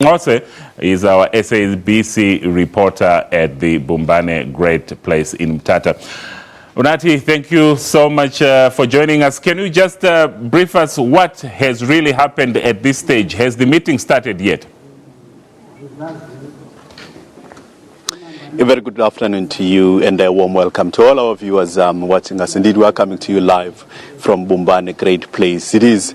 Binqose is our SABC reporter at the Bumbane Great Place in Mthatha. Unathi, thank you so much for joining us. Can you just brief us what has really happened at this stage? Has the meeting started yet? A very good afternoon to you and a warm welcome to all our viewers watching us. Indeed, we are coming to you live from Bumbane Great Place. It is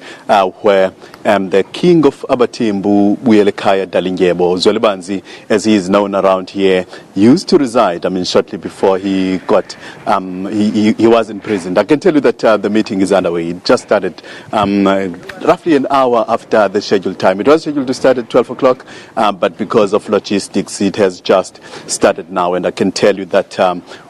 where the king of AbaThembu, Buyelekhaya Dalindyebo, Zwelibanzi, as he is known around here, used to reside. I mean, shortly before he got, he was in prison. I can tell you that the meeting is underway. It just started roughly an hour after the scheduled time. It was scheduled to start at 12 o'clock, but because of logistics, it has just started now. And I can tell you that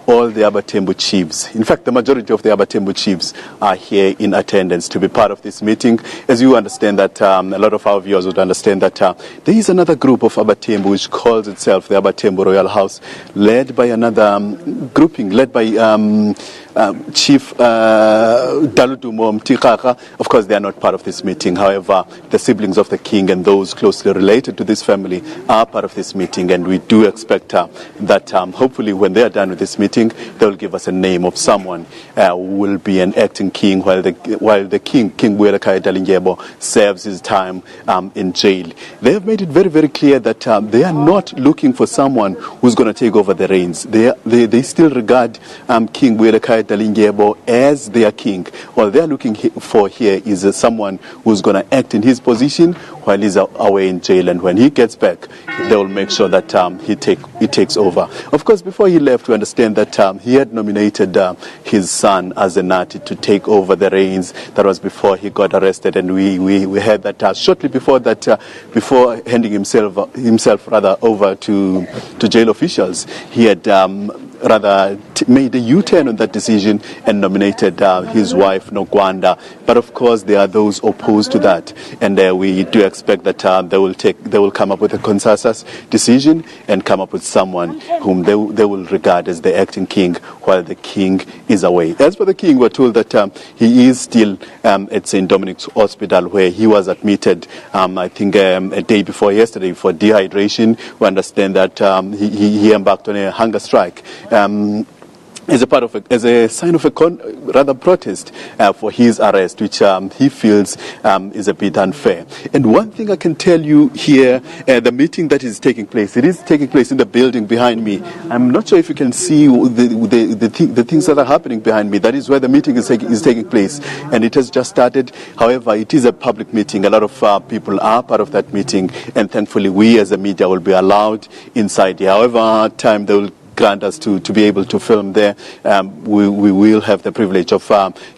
all the AbaThembu chiefs, in fact, the majority of the AbaThembu chiefs are here in attendance to be part of this meeting. As you understand that, a lot of our viewers would understand that there is another group of AbaThembu which calls itself the AbaThembu Royal House, led by another grouping, led by Chief Daludumo Mthatha. Of course, they are not part of this meeting. However, the siblings of the king and those closely related to this family are part of this meeting, and we do expect that hopefully when they are done with this meeting, they will give us a name of someone who will be an acting king while the king Buyelekhaya Dalindyebo, serves his time in jail. They have made it very, very clear that they are not looking for someone who's going to take over the reins. They still regard King Buyelekhaya Dalindyebo as their king. What they are looking for here is someone who's going to act in his position while he's away in jail, and when he gets back, they will make sure that he takes over. Of course, before he left, we understand that he had nominated his son Azenathi to take over the reins. That was before he got arrested, and we heard that shortly before that, before handing himself over to jail officials, he had made a U-turn on that decision and nominated his wife Nokwanda. But of course, there are those opposed to that, and we do expect that they will come up with a consensus decision and come up with someone whom they will regard as the acting king while the king is away. As for the king, we're told that he is still at St. Dominic's Hospital, where he was admitted, I think a day before yesterday, for dehydration. We understand that he embarked on a hunger strike. As a sign of a protest for his arrest, which he feels is a bit unfair. And one thing I can tell you here, the meeting that is taking place, it is taking place in the building behind me. I'm not sure if you can see the things that are happening behind me. That is where the meeting is taking place, and it has just started. However, it is a public meeting. A lot of people are part of that meeting, and thankfully we as a media will be allowed inside here. However, time they will grant us to be able to film there, we will have the privilege of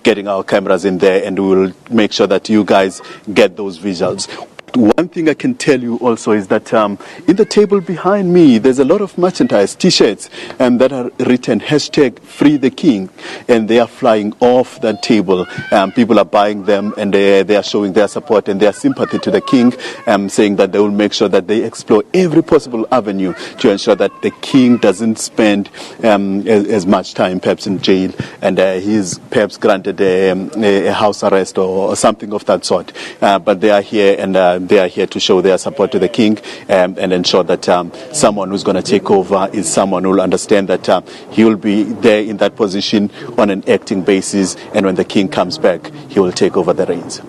getting our cameras in there, and we will make sure that you guys get those visuals. One thing I can tell you also is that in the table behind me, there's a lot of merchandise, T-shirts, that are written #FreeTheKing, and they are flying off that table. People are buying them, and they are showing their support and their sympathy to the king, saying that they will make sure that they explore every possible avenue to ensure that the king doesn't spend as much time perhaps in jail, and he is perhaps granted a house arrest or something of that sort. But they are here, and they are here to show their support to the king and ensure that someone who's going to take over is someone who will understand that he will be there in that position on an acting basis, and when the king comes back, he will take over the reins.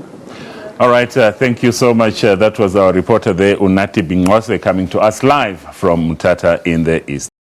All right, thank you so much. That was our reporter there, Unathi Binqose, coming to us live from Mthatha in the East.